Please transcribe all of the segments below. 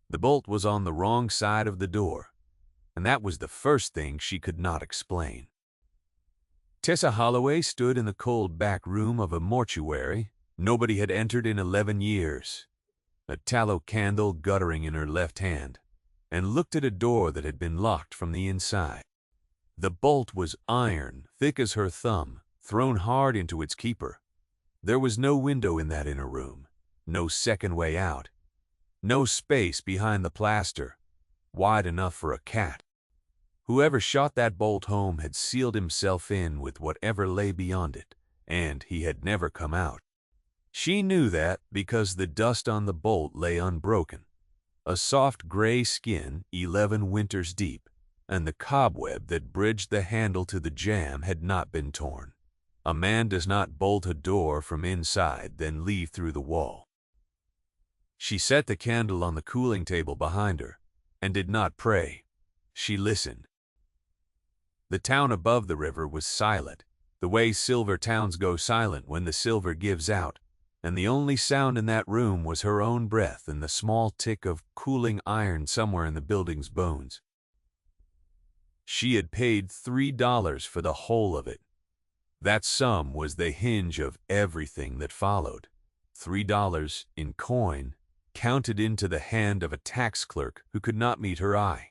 The bolt was on the wrong side of the door, and that was the first thing she could not explain. Tessa Holloway stood in the cold back room of a mortuary nobody had entered in 11 years, a tallow candle guttering in her left hand, and looked at a door that had been locked from the inside. The bolt was iron, thick as her thumb, thrown hard into its keeper. There was no window in that inner room, no second way out, no space behind the plaster, wide enough for a cat. Whoever shot that bolt home had sealed himself in with whatever lay beyond it, and he had never come out. She knew that because the dust on the bolt lay unbroken, a soft gray skin 11 winters deep, and the cobweb that bridged the handle to the jamb had not been torn. A man does not bolt a door from inside, then leave through the wall. She set the candle on the cooling table behind her, and did not pray. She listened. The town above the river was silent, the way silver towns go silent when the silver gives out, and the only sound in that room was her own breath and the small tick of cooling iron somewhere in the building's bones. She had paid $3 for the whole of it. That sum was the hinge of everything that followed. $3 in coin, counted into the hand of a tax clerk who could not meet her eye.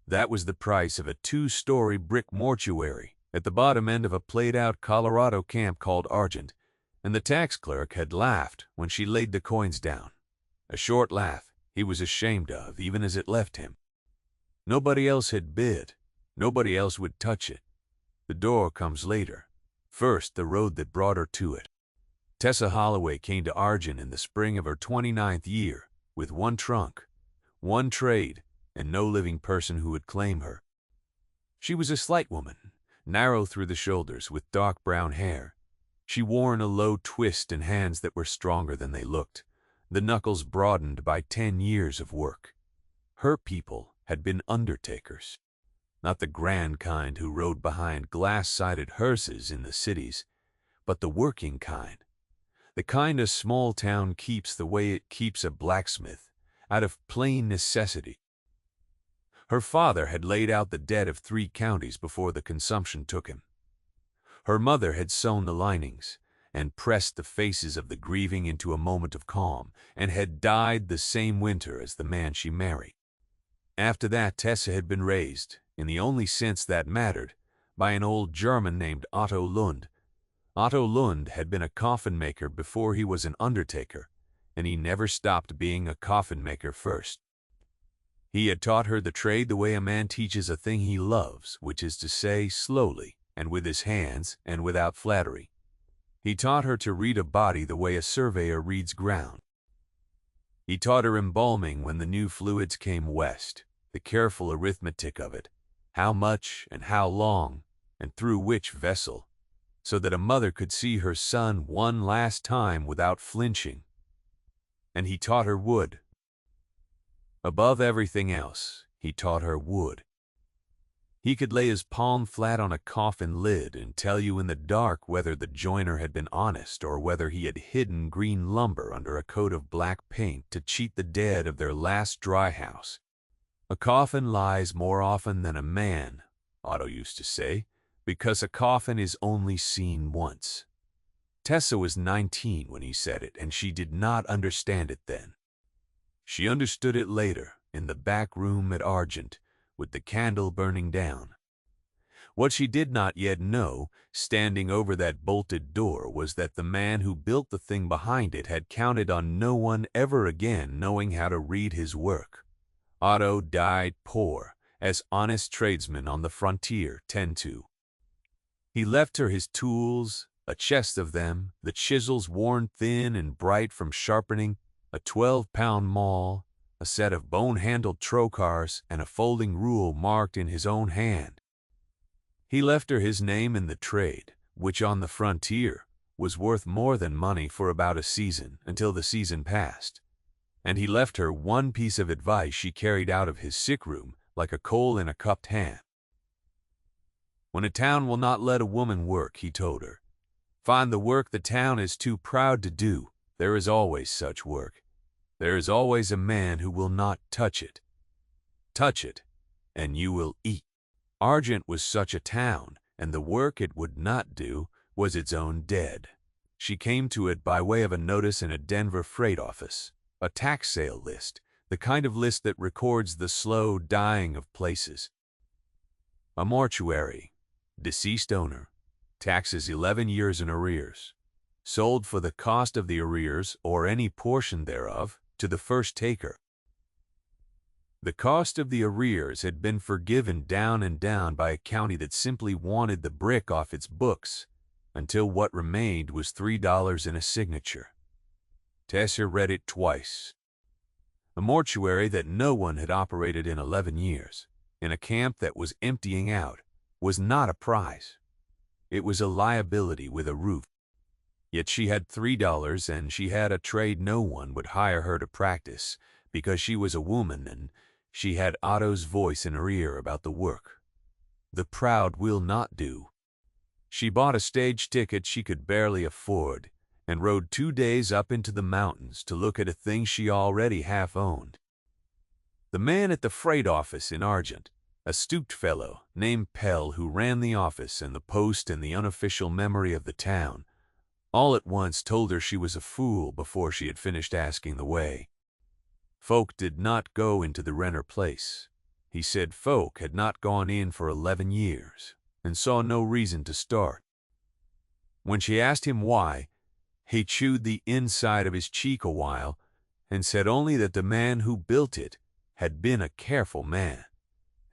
That was the price of a 2-story brick mortuary at the bottom end of a played-out Colorado camp called Argent, and the tax clerk had laughed when she laid the coins down. A short laugh he was ashamed of even as it left him. Nobody else had bid. Nobody else would touch it. The door comes later. First, the road that brought her to it. Tessa Holloway came to Argent in the spring of her 29th year, with one trunk, one trade, and no living person who would claim her. She was a slight woman, narrow through the shoulders, with dark brown hair. She wore in a low twist and hands that were stronger than they looked, the knuckles broadened by 10 years of work. Her people had been undertakers. Not the grand kind who rode behind glass-sided hearses in the cities, but the working kind. The kind a small town keeps the way it keeps a blacksmith, out of plain necessity. Her father had laid out the debt of 3 counties before the consumption took him. Her mother had sewn the linings and pressed the faces of the grieving into a moment of calm, and had died the same winter as the man she married. After that, Tessa had been raised, in the only sense that mattered, by an old German named Otto Lund. Otto Lund had been a coffin maker before he was an undertaker, and he never stopped being a coffin maker first. He had taught her the trade the way a man teaches a thing he loves, which is to say, slowly, and with his hands, and without flattery. He taught her to read a body the way a surveyor reads ground. He taught her embalming when the new fluids came west, the careful arithmetic of it, how much and how long, and through which vessel, so that a mother could see her son one last time without flinching. And he taught her wood. Above everything else, he taught her wood. He could lay his palm flat on a coffin lid and tell you in the dark whether the joiner had been honest or whether he had hidden green lumber under a coat of black paint to cheat the dead of their last dry house. A coffin lies more often than a man, Otto used to say, because a coffin is only seen once. Tessa was 19 when he said it, and she did not understand it then. She understood it later, in the back room at Argent, with the candle burning down. What she did not yet know, standing over that bolted door, was that the man who built the thing behind it had counted on no one ever again knowing how to read his work. Otto died poor, as honest tradesmen on the frontier tend to. He left her his tools, a chest of them, the chisels worn thin and bright from sharpening, a 12-pound maul, a set of bone-handled trocars, and a folding rule marked in his own hand. He left her his name in the trade, which on the frontier was worth more than money for about a season, until the season passed. And he left her one piece of advice she carried out of his sick room like a coal in a cupped hand. When a town will not let a woman work, he told her, find the work the town is too proud to do. There is always such work. There is always a man who will not touch it. Touch it, and you will eat. Argent was such a town, and the work it would not do was its own dead. She came to it by way of a notice in a Denver freight office, a tax sale list, the kind of list that records the slow dying of places. A mortuary, deceased owner, taxes 11 years in arrears, sold for the cost of the arrears or any portion thereof to the first taker. The cost of the arrears had been forgiven down and down by a county that simply wanted the brick off its books until what remained was $3 in a signature. Tessa read it twice. A mortuary that no one had operated in 11 years, in a camp that was emptying out, was not a prize. It was a liability with a roof. Yet she had $3 and she had a trade no one would hire her to practice because she was a woman and she had Otto's voice in her ear about the work. The proud will not do. She bought a stage ticket she could barely afford and rode 2 days up into the mountains to look at a thing she already half owned. The man at the freight office in Argent, a stooped fellow named Pell who ran the office and the post and the unofficial memory of the town, all at once told her she was a fool before she had finished asking the way. Folk did not go into the Renner place. He said folk had not gone in for 11 years and saw no reason to start. When she asked him why, he chewed the inside of his cheek a while and said only that the man who built it had been a careful man,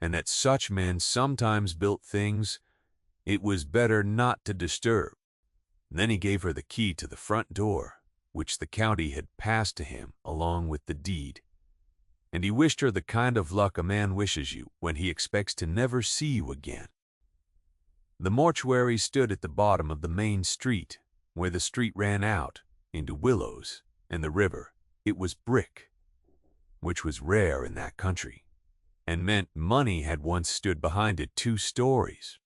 and that such men sometimes built things it was better not to disturb. Then he gave her the key to the front door, which the county had passed to him along with the deed, and he wished her the kind of luck a man wishes you when he expects to never see you again. The mortuary stood at the bottom of the main street, where the street ran out into willows and the river. It was brick, which was rare in that country, and meant money had once stood behind it 2 stories.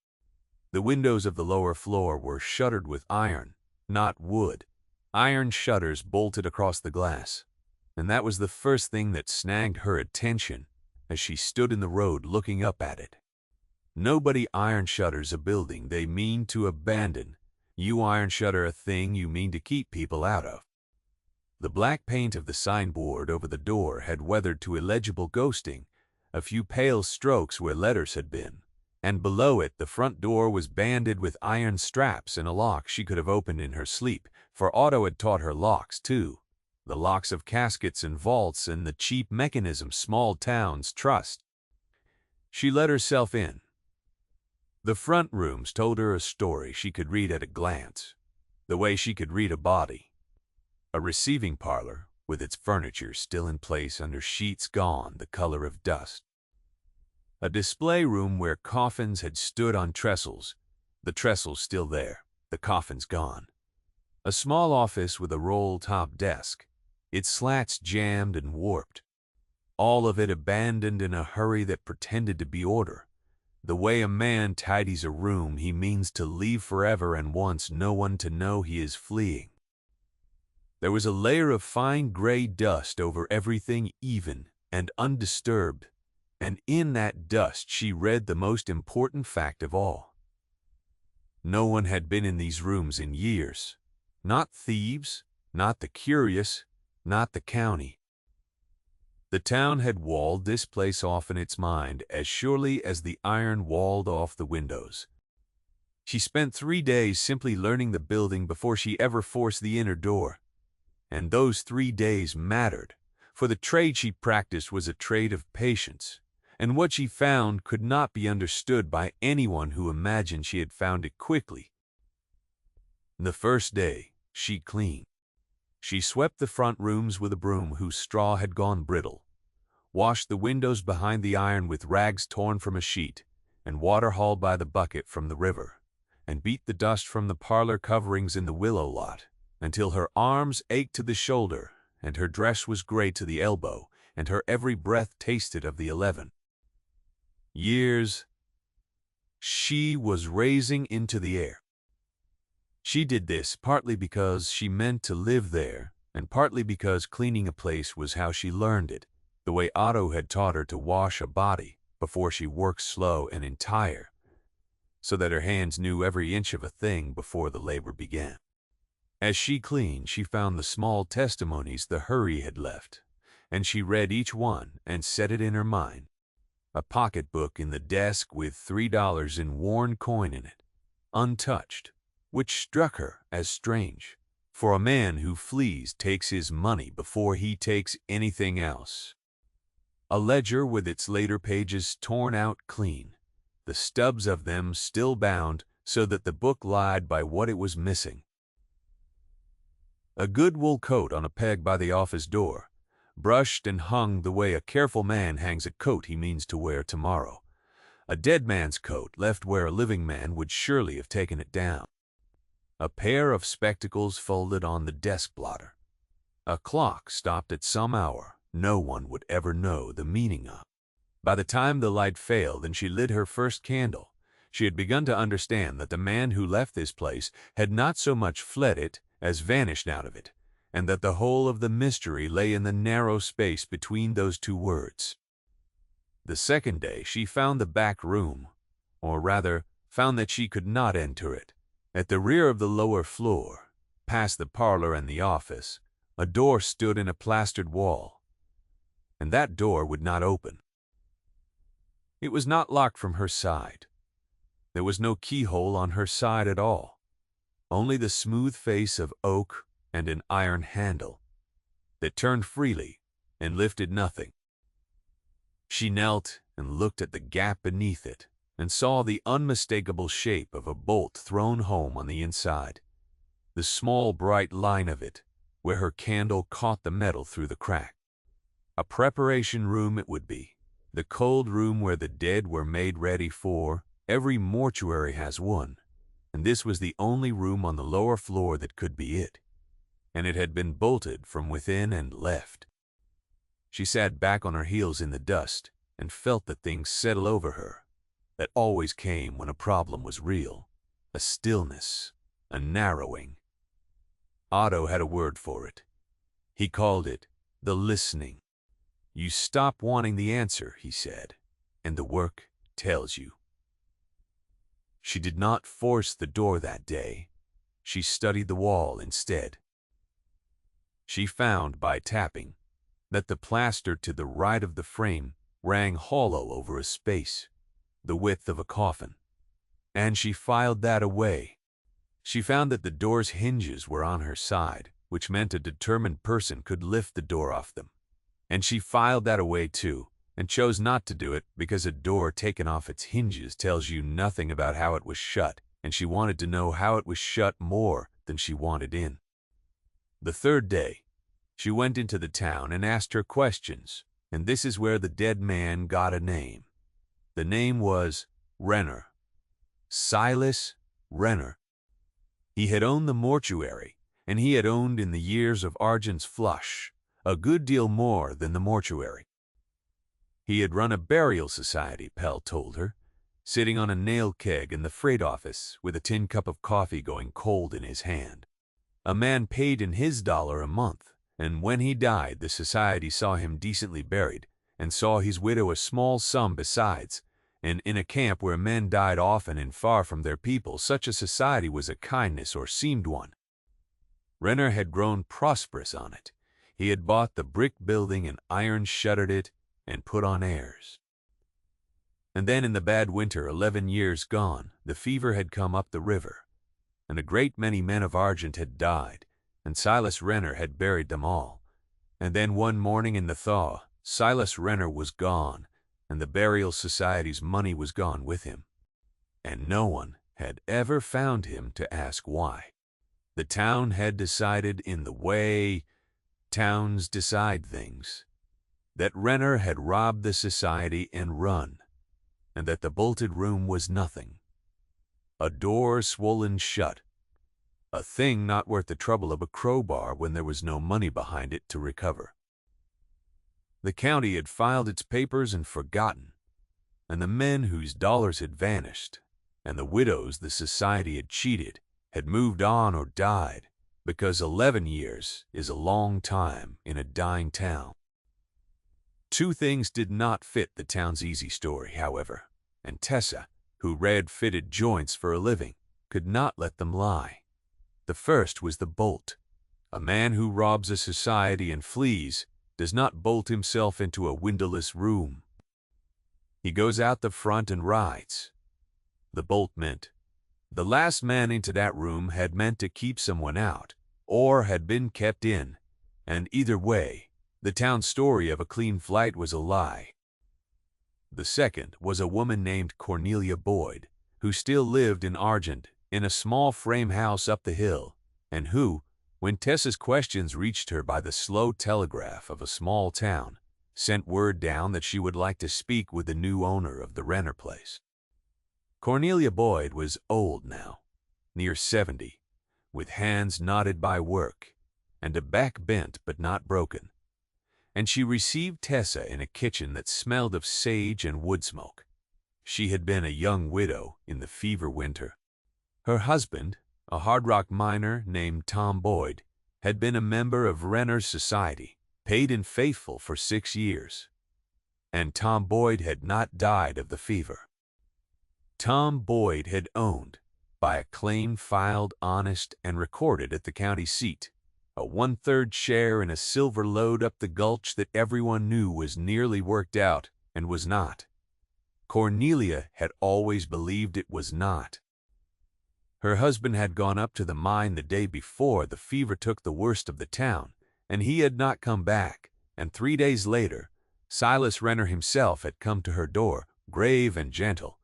The windows of the lower floor were shuttered with iron, not wood. Iron shutters bolted across the glass, and that was the first thing that snagged her attention as she stood in the road looking up at it. Nobody iron shutters a building they mean to abandon. You iron shutter a thing you mean to keep people out of. The black paint of the signboard over the door had weathered to illegible ghosting, a few pale strokes where letters had been, and below it the front door was banded with iron straps and a lock she could have opened in her sleep, for Otto had taught her locks too, the locks of caskets and vaults and the cheap mechanism small towns trust. She let herself in. The front rooms told her a story she could read at a glance, the way she could read a body. A receiving parlor, with its furniture still in place under sheets gone the color of dust. A display room where coffins had stood on trestles, the trestles still there, the coffins gone. A small office with a roll-top desk, its slats jammed and warped. All of it abandoned in a hurry that pretended to be order. The way a man tidies a room he means to leave forever and wants no one to know he is fleeing. There was a layer of fine gray dust over everything, even and undisturbed, and in that dust she read the most important fact of all. No one had been in these rooms in years. Not thieves, not the curious, not the county. The town had walled this place off in its mind as surely as the iron walled off the windows. She spent 3 days simply learning the building before she ever forced the inner door. And those 3 days mattered, for the trade she practiced was a trade of patience, and what she found could not be understood by anyone who imagined she had found it quickly. The first day, she cleaned. She swept the front rooms with a broom whose straw had gone brittle, washed the windows behind the iron with rags torn from a sheet, and water hauled by the bucket from the river, and beat the dust from the parlor coverings in the willow lot, until her arms ached to the shoulder, and her dress was gray to the elbow, and her every breath tasted of the 11 years she was raising into the air. She did this partly because she meant to live there and partly because cleaning a place was how she learned it, the way Otto had taught her to wash a body before she worked slow and entire, so that her hands knew every inch of a thing before the labor began. As she cleaned, she found the small testimonies the hurry had left, and she read each one and set it in her mind. A pocketbook in the desk with $3 in worn coin in it, untouched, which struck her as strange, for a man who flees takes his money before he takes anything else. A ledger with its later pages torn out clean, the stubs of them still bound so that the book lied by what it was missing. A good wool coat on a peg by the office door, brushed and hung the way a careful man hangs a coat he means to wear tomorrow. A dead man's coat left where a living man would surely have taken it down. A pair of spectacles folded on the desk blotter. A clock stopped at some hour no one would ever know the meaning of. By the time the light failed and she lit her first candle, she had begun to understand that the man who left this place had not so much fled it as vanished out of it, and that the whole of the mystery lay in the narrow space between those two words. The second day she found the back room, or rather, found that she could not enter it. At the rear of the lower floor, past the parlor and the office, a door stood in a plastered wall, and that door would not open. It was not locked from her side. There was no keyhole on her side at all, only the smooth face of oak and an iron handle that turned freely and lifted nothing. She knelt and looked at the gap beneath it and saw the unmistakable shape of a bolt thrown home on the inside, the small bright line of it where her candle caught the metal through the crack. A preparation room it would be, the cold room where the dead were made ready for. Every mortuary has one, and this was the only room on the lower floor that could be it, and it had been bolted from within and left. She sat back on her heels in the dust and felt the things settle over her that always came when a problem was real, a stillness, a narrowing. Otto had a word for it. He called it the listening. You stop wanting the answer, he said, and the work tells you. She did not force the door that day. She studied the wall instead. She found, by tapping, that the plaster to the right of the frame rang hollow over a space, the width of a coffin, and she filed that away. She found that the door's hinges were on her side, which meant a determined person could lift the door off them, and she filed that away too, and chose not to do it because a door taken off its hinges tells you nothing about how it was shut, and she wanted to know how it was shut more than she wanted in. The third day, she went into the town and asked her questions, and this is where the dead man got a name. The name was Renner. Silas Renner. He had owned the mortuary, and he had owned in the years of Argent's flush a good deal more than the mortuary. He had run a burial society, Pell told her, sitting on a nail keg in the freight office with a tin cup of coffee going cold in his hand. A man paid in his dollar a month, and when he died the society saw him decently buried and saw his widow a small sum besides, and in a camp where men died often and far from their people, such a society was a kindness or seemed one. Renner had grown prosperous on it. He had bought the brick building and iron shuttered it and put on airs. And then in the bad winter, 11 years gone, the fever had come up the river, and a great many men of Argent had died, and Silas Renner had buried them all. And then one morning in the thaw, Silas Renner was gone, and the burial society's money was gone with him. And no one had ever found him to ask why. The town had decided, in the way towns decide things, that Renner had robbed the society and run, and that the bolted room was nothing. A door swollen shut, a thing not worth the trouble of a crowbar when there was no money behind it to recover. The county had filed its papers and forgotten, and the men whose dollars had vanished, and the widows the society had cheated, had moved on or died, because 11 years is a long time in a dying town. Two things did not fit the town's easy story, however, and Tessa, who read fitted joints for a living, could not let them lie. The first was the bolt. A man who robs a society and flees does not bolt himself into a windowless room. He goes out the front and rides. The bolt meant the last man into that room had meant to keep someone out, or had been kept in, and either way, the town's story of a clean flight was a lie. The second was a woman named Cornelia Boyd, who still lived in Argent, in a small frame house up the hill, and who, when Tessa's questions reached her by the slow telegraph of a small town, sent word down that she would like to speak with the new owner of the Renner place. Cornelia Boyd was old now, near 70, with hands knotted by work, and a back bent but not broken, and she received Tessa in a kitchen that smelled of sage and wood smoke. She had been a young widow in the fever winter. Her husband, a hard rock miner named Tom Boyd, had been a member of Renner's society, paid and faithful for 6 years. And Tom Boyd had not died of the fever. Tom Boyd had owned, by a claim filed honest and recorded at the county seat, a 1/3 share in a silver lode up the gulch that everyone knew was nearly worked out and was not. Cornelia had always believed it was not. Her husband had gone up to the mine the day before the fever took the worst of the town, and he had not come back, and 3 days later, Silas Renner himself had come to her door, grave and gentle,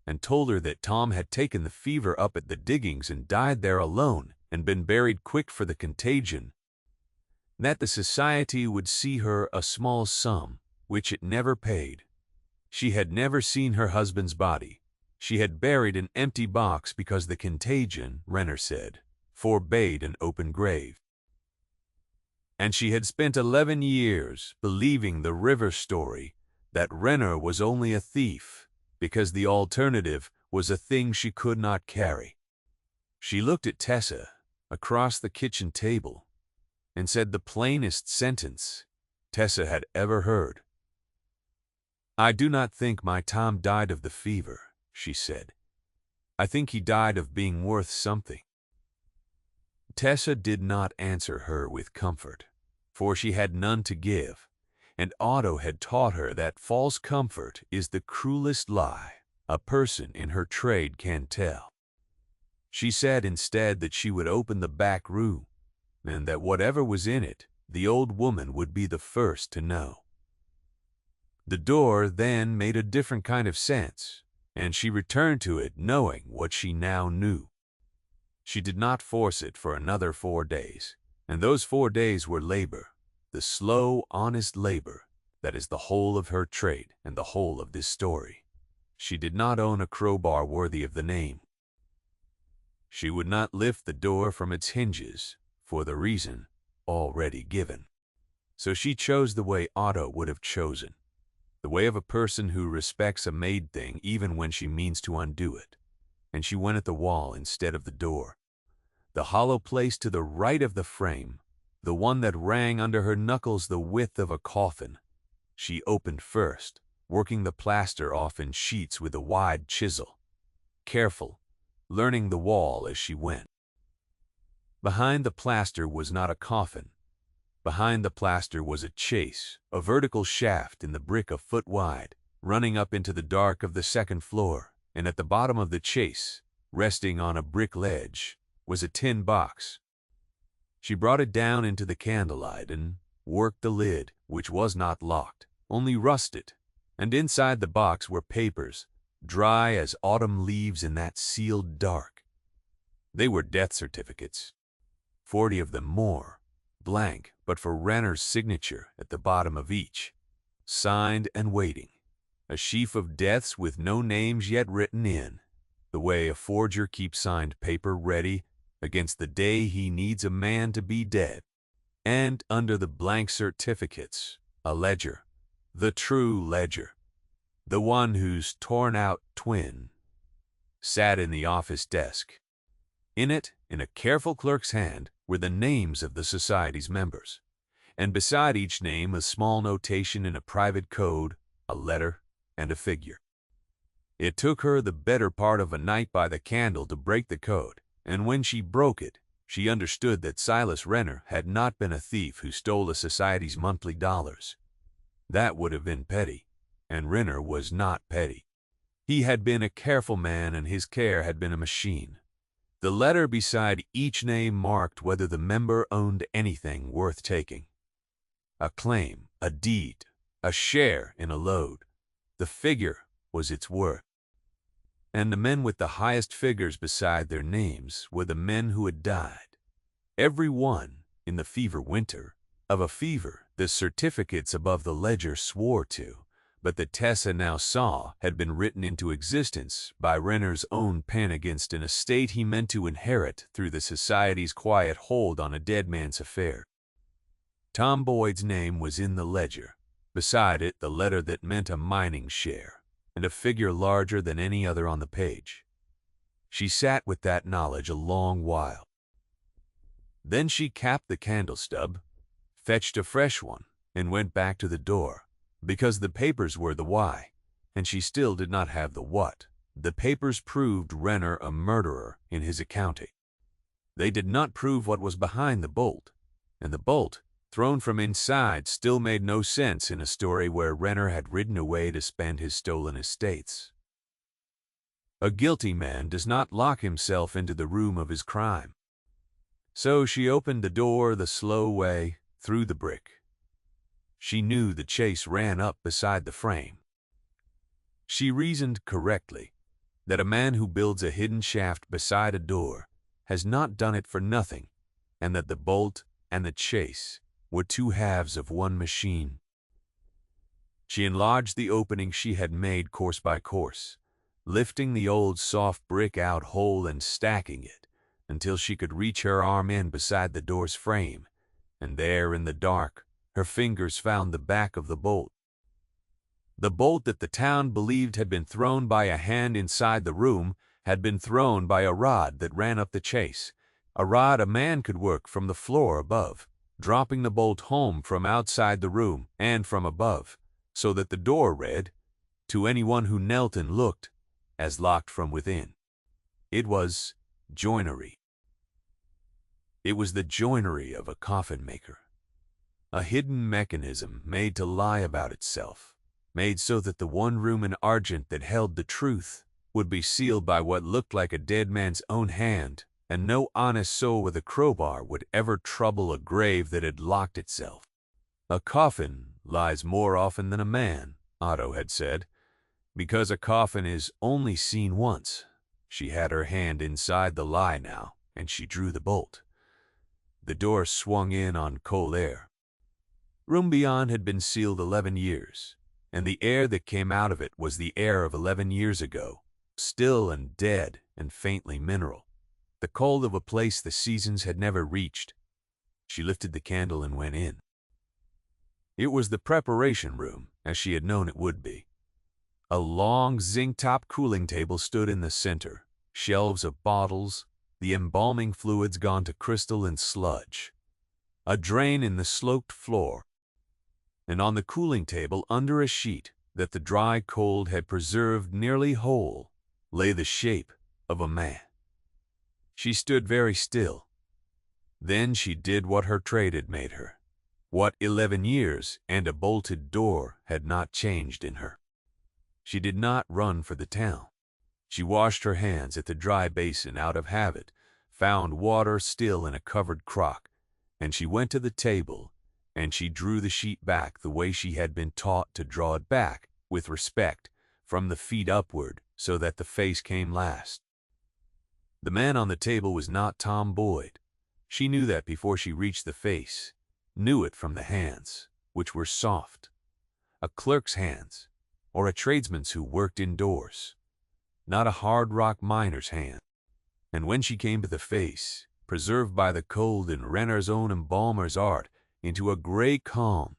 and told her that Tom had taken the fever up at the diggings and died there alone and been buried quick for the contagion, that the society would see her a small sum, which it never paid. She had never seen her husband's body. She had buried an empty box because the contagion, Renner said, forbade an open grave. And she had spent 11 years believing the river story that Renner was only a thief because the alternative was a thing she could not carry. She looked at Tessa across the kitchen table and said the plainest sentence Tessa had ever heard. "I do not think my Tom died of the fever," she said. "I think he died of being worth something." Tessa did not answer her with comfort, for she had none to give, and Otto had taught her that false comfort is the cruelest lie a person in her trade can tell. She said instead that she would open the back room, and that whatever was in it, the old woman would be the first to know. The door then made a different kind of sense, and she returned to it knowing what she now knew. She did not force it for another 4 days, and those 4 days were labor, the slow, honest labor that is the whole of her trade and the whole of this story. She did not own a crowbar worthy of the name. She would not lift the door from its hinges for the reason already given. So she chose the way Otto would have chosen, the way of a person who respects a made thing even when she means to undo it, and she went at the wall instead of the door. The hollow place to the right of the frame, the one that rang under her knuckles the width of a coffin, she opened first, working the plaster off in sheets with a wide chisel, careful, learning the wall as she went. Behind the plaster was not a coffin. Behind the plaster was a chase, a vertical shaft in the brick a foot wide, running up into the dark of the second floor, and at the bottom of the chase, resting on a brick ledge, was a tin box. She brought it down into the candlelight and worked the lid, which was not locked, only rusted, and inside the box were papers, dry as autumn leaves in that sealed dark. They were death certificates, 40 of them more, blank but for Renner's signature at the bottom of each, signed and waiting, a sheaf of deaths with no names yet written in, the way a forger keeps signed paper ready against the day he needs a man to be dead. And under the blank certificates, a ledger, the true ledger, the one whose torn-out twin sat in the office desk. In it, in a careful clerk's hand were the names of the society's members, and beside each name a small notation in a private code, a letter, and a figure. It took her the better part of a night by the candle to break the code, and when she broke it, she understood that Silas Renner had not been a thief who stole the society's monthly dollars. That would have been petty, and Renner was not petty. He had been a careful man, and his care had been a machine. The letter beside each name marked whether the member owned anything worth taking. A claim, a deed, a share in a load. The figure was its worth. And the men with the highest figures beside their names were the men who had died. Every one, in the fever winter, of a fever the certificates above the ledger swore to, but that Tessa now saw had been written into existence by Renner's own pen against an estate he meant to inherit through the society's quiet hold on a dead man's affair. Tom Boyd's name was in the ledger, beside it the letter that meant a mining share, and a figure larger than any other on the page. She sat with that knowledge a long while. Then she capped the candle stub, fetched a fresh one, and went back to the door, because the papers were the why, and she still did not have the what. The papers proved Renner a murderer in his accounting. They did not prove what was behind the bolt, and the bolt, thrown from inside, still made no sense in a story where Renner had ridden away to spend his stolen estates. A guilty man does not lock himself into the room of his crime. So she opened the door the slow way, through the brick. She knew the chase ran up beside the frame. She reasoned correctly that a man who builds a hidden shaft beside a door has not done it for nothing, and that the bolt and the chase were two halves of one machine. She enlarged the opening she had made course by course, lifting the old soft brick out whole and stacking it until she could reach her arm in beside the door's frame, and there in the dark her fingers found the back of the bolt. The bolt that the town believed had been thrown by a hand inside the room had been thrown by a rod that ran up the chase, a rod a man could work from the floor above, dropping the bolt home from outside the room and from above, so that the door read, to anyone who knelt and looked, as locked from within. It was joinery. It was the joinery of a coffin maker. A hidden mechanism made to lie about itself, made so that the one room in argent that held the truth would be sealed by what looked like a dead man's own hand, and no honest soul with a crowbar would ever trouble a grave that had locked itself. A coffin lies more often than a man, Otto had said, because a coffin is only seen once. She had her hand inside the lie now, and she drew the bolt. The door swung in on cold air. Room beyond had been sealed 11 years, and the air that came out of it was the air of 11 years ago, still and dead and faintly mineral, the cold of a place the seasons had never reached. She lifted the candle and went in. It was the preparation room, as she had known it would be. A long zinc-top cooling table stood in the center, shelves of bottles, the embalming fluids gone to crystal and sludge, a drain in the sloped floor, and on the cooling table, under a sheet that the dry cold had preserved nearly whole, lay the shape of a man. She stood very still. Then she did what her trade had made her, what 11 years and a bolted door had not changed in her. She did not run for the town. She washed her hands at the dry basin out of habit, found water still in a covered crock, and she went to the table, and she drew the sheet back the way she had been taught to draw it back, with respect, from the feet upward, so that the face came last. The man on the table was not Tom Boyd. She knew that before she reached the face, knew it from the hands, which were soft. A clerk's hands, or a tradesman's who worked indoors, not a hard rock miner's hand. And when she came to the face, preserved by the cold in Renner's own embalmer's art, into a gray calm,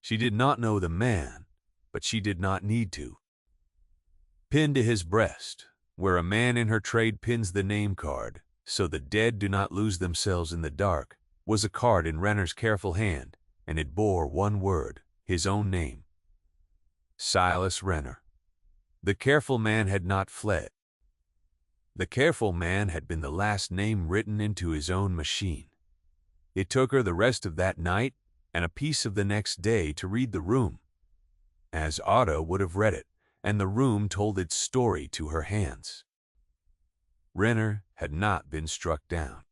she did not know the man, but she did not need to. Pinned to his breast, where a man in her trade pins the name card, so the dead do not lose themselves in the dark, was a card in Renner's careful hand, and it bore one word, his own name. Silas Renner. The careful man had not fled. The careful man had been the last name written into his own machine. It took her the rest of that night and a piece of the next day to read the room, as Otto would have read it, and the room told its story to her hands. Renner had not been struck down.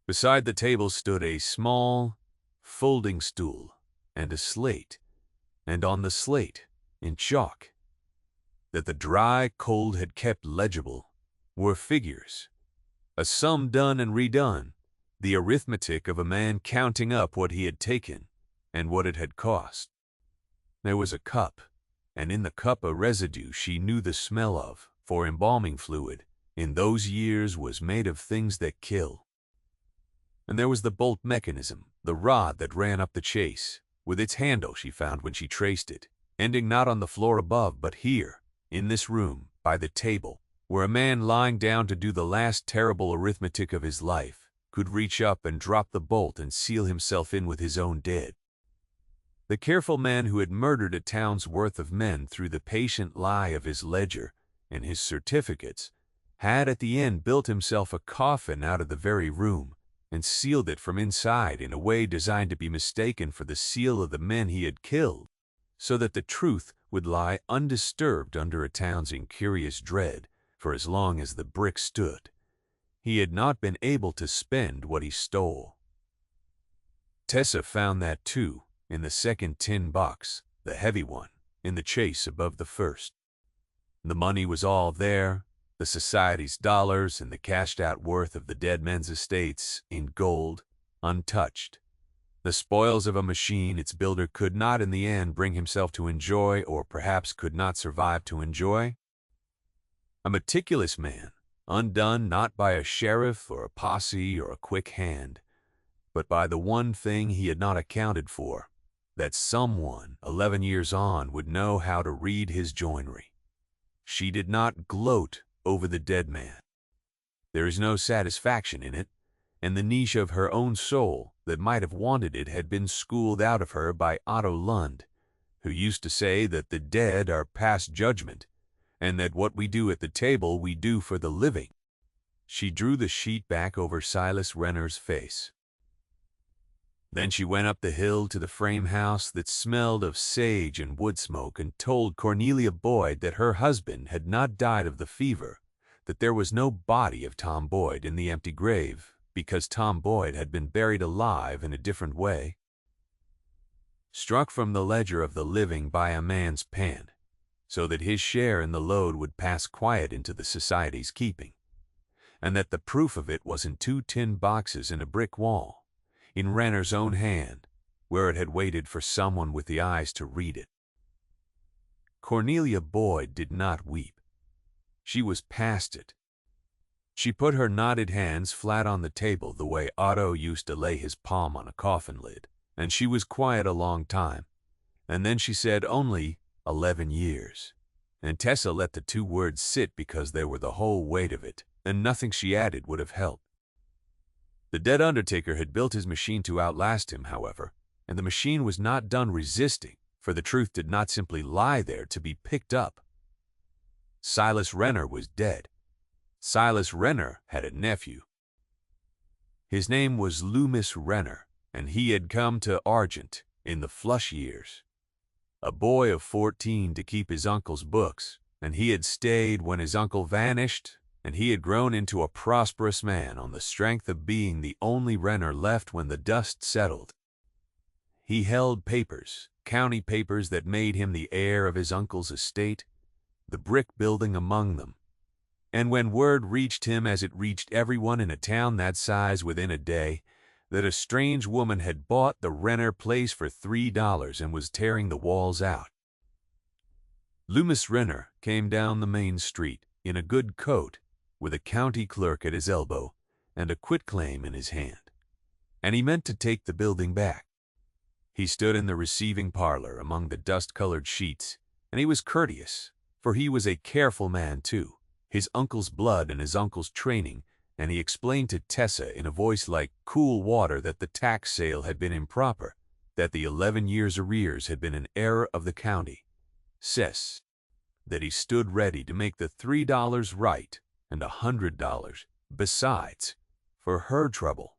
Beside the table stood a small, folding stool and a slate, and on the slate, in chalk, that the dry cold had kept legible, were figures, a sum done and redone, the arithmetic of a man counting up what he had taken and what it had cost. There was a cup, and in the cup a residue she knew the smell of, for embalming fluid, in those years, was made of things that kill. And there was the bolt mechanism, the rod that ran up the chase, with its handle she found when she traced it, ending not on the floor above, but here, in this room, by the table, where a man lying down to do the last terrible arithmetic of his life could reach up and drop the bolt and seal himself in with his own dead. The careful man who had murdered a town's worth of men through the patient lie of his ledger and his certificates had at the end built himself a coffin out of the very room and sealed it from inside in a way designed to be mistaken for the seal of the men he had killed, so that the truth would lie undisturbed under a town's incurious dread for as long as the brick stood. He had not been able to spend what he stole. Tessa found that too, in the second tin box, the heavy one, in the chase above the first. The money was all there, the society's dollars and the cashed-out worth of the dead men's estates, in gold, untouched. The spoils of a machine its builder could not in the end bring himself to enjoy, or perhaps could not survive to enjoy. A meticulous man, undone not by a sheriff or a posse or a quick hand, but by the one thing he had not accounted for, that someone 11 years on would know how to read his joinery. She did not gloat over the dead man. There is no satisfaction in it, and the niche of her own soul that might have wanted it had been schooled out of her by Otto Lund, who used to say that the dead are past judgment, and that what we do at the table we do for the living. She drew the sheet back over Silas Renner's face. Then she went up the hill to the frame house that smelled of sage and wood smoke and told Cornelia Boyd that her husband had not died of the fever, that there was no body of Tom Boyd in the empty grave, because Tom Boyd had been buried alive in a different way. Struck from the ledger of the living by a man's pen, so that his share in the load would pass quiet into the society's keeping, and that the proof of it was in 2 tin boxes in a brick wall, in Renner's own hand, where it had waited for someone with the eyes to read it. Cornelia Boyd did not weep. She was past it. She put her knotted hands flat on the table the way Otto used to lay his palm on a coffin lid, and she was quiet a long time, and then she said only 11 years, and Tessa let the 2 words sit because they were the whole weight of it, and nothing she added would have helped. The dead undertaker had built his machine to outlast him, however, and the machine was not done resisting, for the truth did not simply lie there to be picked up. Silas Renner was dead. Silas Renner had a nephew. His name was Loomis Renner, and he had come to Argent in the flush years. A boy of 14 to keep his uncle's books, and he had stayed when his uncle vanished, and he had grown into a prosperous man on the strength of being the only Renner left when the dust settled. He held papers, county papers that made him the heir of his uncle's estate, the brick building among them. And when word reached him, as it reached everyone in a town that size within a day, that a strange woman had bought the Renner place for $3 and was tearing the walls out, Loomis Renner came down the main street in a good coat, with a county clerk at his elbow and a quitclaim in his hand, and he meant to take the building back. He stood in the receiving parlor among the dust-colored sheets, and he was courteous, for he was a careful man too, his uncle's blood and his uncle's training and he explained to Tessa in a voice like cool water that the tax sale had been improper, that the 11 years' arrears had been an error of the county. Says that he stood ready to make the $3 right and $100 besides for her trouble,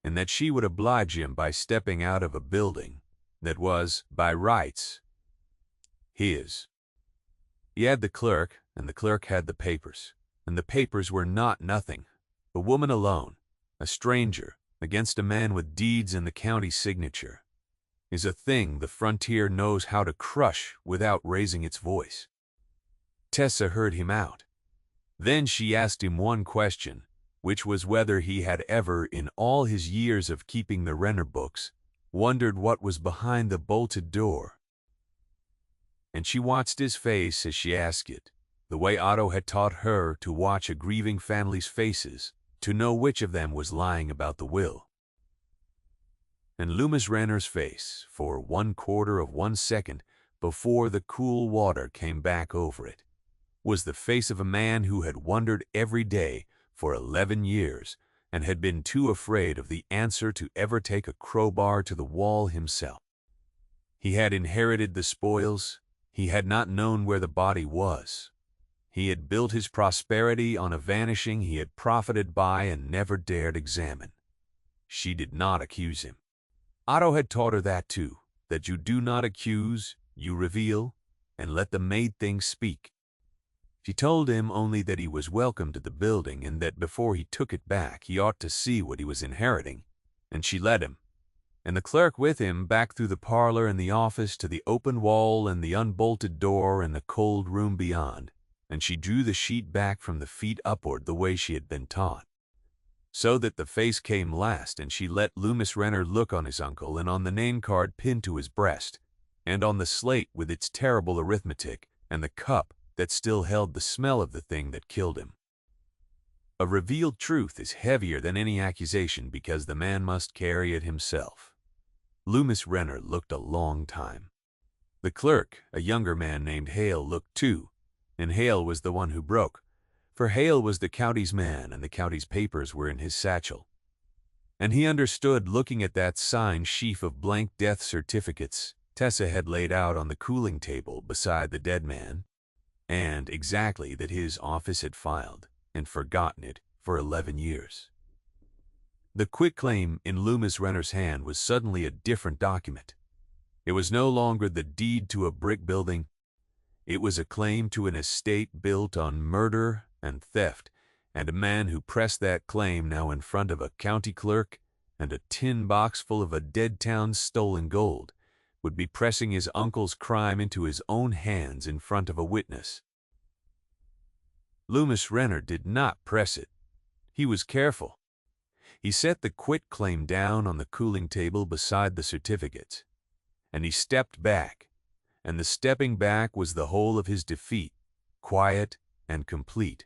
and that she would oblige him by stepping out of a building that was, by rights, his. He had the clerk, and the clerk had the papers, and the papers were not nothing. A woman alone, a stranger, against a man with deeds and the county signature, is a thing the frontier knows how to crush without raising its voice. Tessa heard him out. Then she asked him one question, which was whether he had ever, in all his years of keeping the Renner books, wondered what was behind the bolted door. And she watched his face as she asked it, the way Otto had taught her to watch a grieving family's faces, to know which of them was lying about the will. And Loomis Renner's face, for 1/4 of 1 second before the cool water came back over it, was the face of a man who had wondered every day for 11 years and had been too afraid of the answer to ever take a crowbar to the wall himself. He had inherited the spoils. He had not known where the body was. He had built his prosperity on a vanishing he had profited by and never dared examine. She did not accuse him. Otto had taught her that too, that you do not accuse, you reveal, and let the made things speak. She told him only that he was welcome to the building and that before he took it back he ought to see what he was inheriting, and she let him, and the clerk with him, back through the parlor and the office to the open wall and the unbolted door and the cold room beyond, and she drew the sheet back from the feet upward the way she had been taught, so that the face came last, and she let Loomis Renner look on his uncle and on the name card pinned to his breast, and on the slate with its terrible arithmetic, and the cup that still held the smell of the thing that killed him. A revealed truth is heavier than any accusation because the man must carry it himself. Loomis Renner looked a long time. The clerk, a younger man named Hale, looked too, and Hale was the one who broke, for Hale was the county's man and the county's papers were in his satchel. And he understood, looking at that signed sheaf of blank death certificates Tessa had laid out on the cooling table beside the dead man, and exactly that his office had filed and forgotten it for 11 years. The quitclaim in Loomis Renner's hand was suddenly a different document. It was no longer the deed to a brick building. It was a claim to an estate built on murder and theft, and a man who pressed that claim now in front of a county clerk and a tin box full of a dead town's stolen gold would be pressing his uncle's crime into his own hands in front of a witness. Loomis Renner did not press it. He was careful. He set the quitclaim down on the cooling table beside the certificates, and he stepped back, and the stepping back was the whole of his defeat, quiet and complete.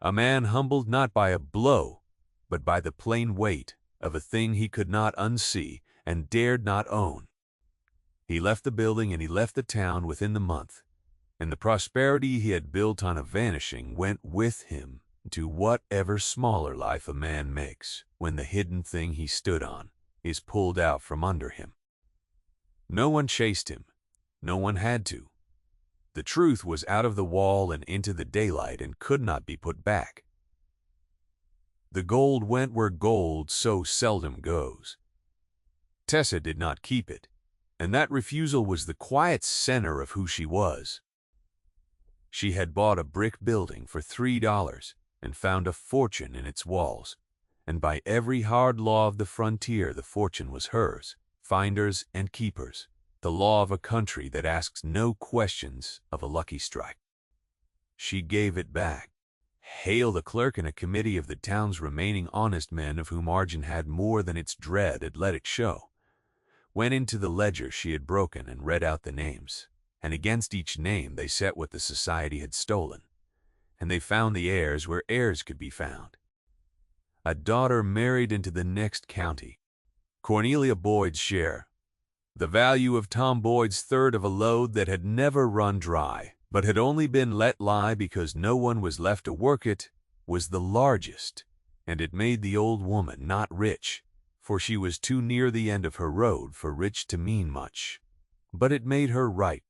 A man humbled not by a blow, but by the plain weight of a thing he could not unsee and dared not own. He left the building and he left the town within the month, and the prosperity he had built on a vanishing went with him to whatever smaller life a man makes when the hidden thing he stood on is pulled out from under him. No one chased him. No one had to. The truth was out of the wall and into the daylight and could not be put back. The gold went where gold so seldom goes. Tessa did not keep it, and that refusal was the quiet center of who she was. She had bought a brick building for $3 and found a fortune in its walls, and by every hard law of the frontier the fortune was hers, finders and keepers, the law of a country that asks no questions of a lucky strike. She gave it back. Hale, the clerk and a committee of the town's remaining honest men, of whom Argent had more than its dread had let it show, went into the ledger she had broken and read out the names, and against each name they set what the society had stolen, and they found the heirs where heirs could be found. A daughter married into the next county, Cornelia Boyd's share. The value of Tom Boyd's third of a load that had never run dry, but had only been let lie because no one was left to work it, was the largest, And it made the old woman not rich, for she was too near the end of her road for rich to mean much. But it made her right.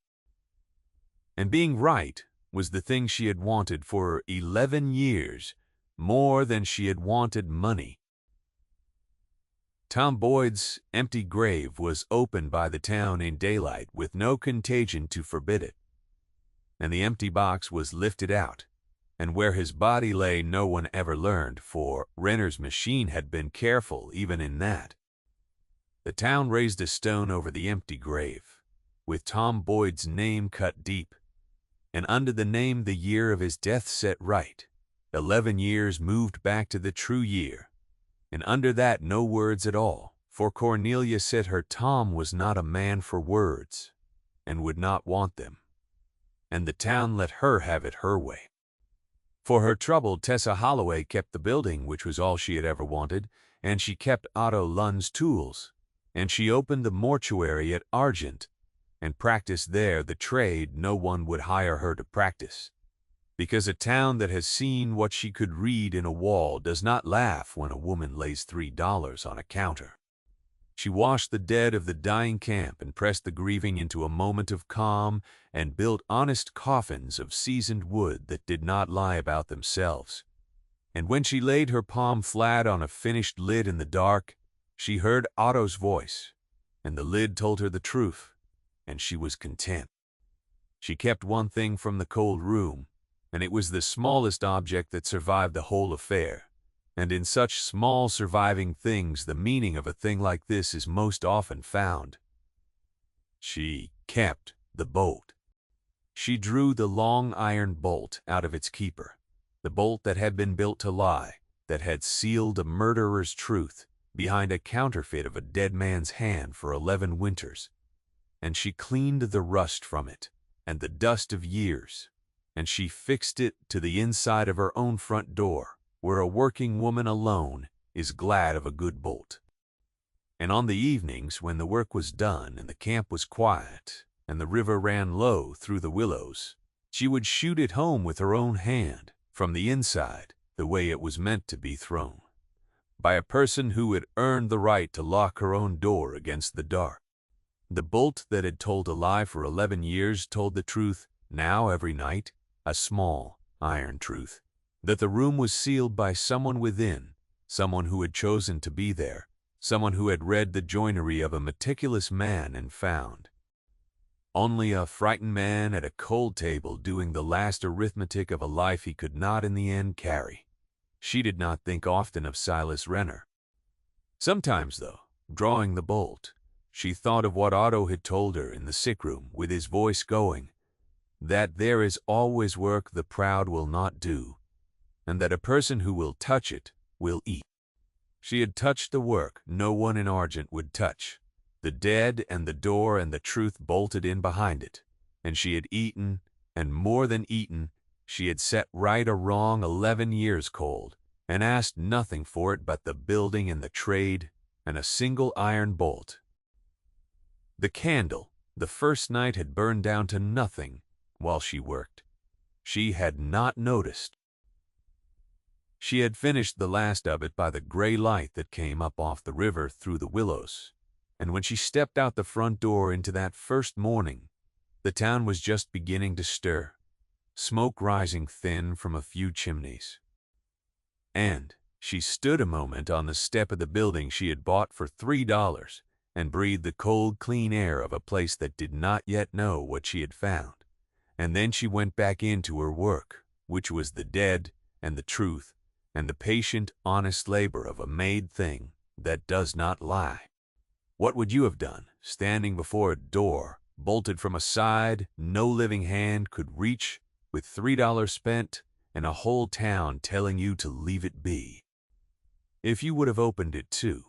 And being right was the thing she had wanted for 11 years, more than she had wanted money. Tom Boyd's empty grave was opened by the town in daylight with no contagion to forbid it. And the empty box was lifted out, and where his body lay no one ever learned, for Renner's machine had been careful even in that. The town raised a stone over the empty grave, with Tom Boyd's name cut deep, and under the name the year of his death set right. 11 years moved back to the true year, and under that no words at all, for Cornelia said her Tom was not a man for words, and would not want them, and the town let her have it her way. For her trouble, Tessa Holloway kept the building, which was all she had ever wanted, and she kept Otto Lund's tools, and she opened the mortuary at Argent, and practiced there the trade no one would hire her to practice, because a town that has seen what she could read in a wall does not laugh when a woman lays $3 on a counter. She washed the dead of the dying camp and pressed the grieving into a moment of calm and built honest coffins of seasoned wood that did not lie about themselves. And when she laid her palm flat on a finished lid in the dark, she heard Otto's voice, and the lid told her the truth, and she was content. She kept one thing from the cold room, and it was the smallest object that survived the whole affair. And in such small surviving things the meaning of a thing like this is most often found. She kept the bolt. She drew the long iron bolt out of its keeper, the bolt that had been built to lie, that had sealed a murderer's truth behind a counterfeit of a dead man's hand for 11 winters. And she cleaned the rust from it, and the dust of years, and she fixed it to the inside of her own front door, where a working woman alone is glad of a good bolt. And on the evenings when the work was done and the camp was quiet and the river ran low through the willows, she would shoot it home with her own hand, from the inside, the way it was meant to be thrown, by a person who had earned the right to lock her own door against the dark. The bolt that had told a lie for 11 years told the truth now every night, a small, iron truth, that the room was sealed by someone within, someone who had chosen to be there, someone who had read the joinery of a meticulous man and found. Only a frightened man at a cold table doing the last arithmetic of a life he could not in the end carry. She did not think often of Silas Renner. Sometimes, though, drawing the bolt, she thought of what Otto had told her in the sick room, with his voice going, that there is always work the proud will not do, and that a person who will touch it will eat. She had touched the work no one in Argent would touch, the dead and the door and the truth bolted in behind it, and she had eaten, and more than eaten, she had set right a wrong 11 years cold, and asked nothing for it but the building and the trade, and a single iron bolt. The candle, the first night, had burned down to nothing while she worked. She had not noticed. She had finished the last of it by the gray light that came up off the river through the willows, and when she stepped out the front door into that first morning, the town was just beginning to stir, smoke rising thin from a few chimneys. And she stood a moment on the step of the building she had bought for $3 and breathed the cold, clean air of a place that did not yet know what she had found. And then she went back into her work, which was the dead and the truth and the patient, honest labor of a made thing that does not lie. What would you have done, standing before a door, bolted from a side no living hand could reach, with $3 spent, and a whole town telling you to leave it be? If you would have opened it too,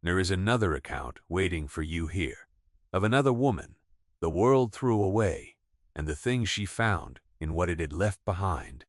there is another account waiting for you here, of another woman the world threw away, and the things she found in what it had left behind.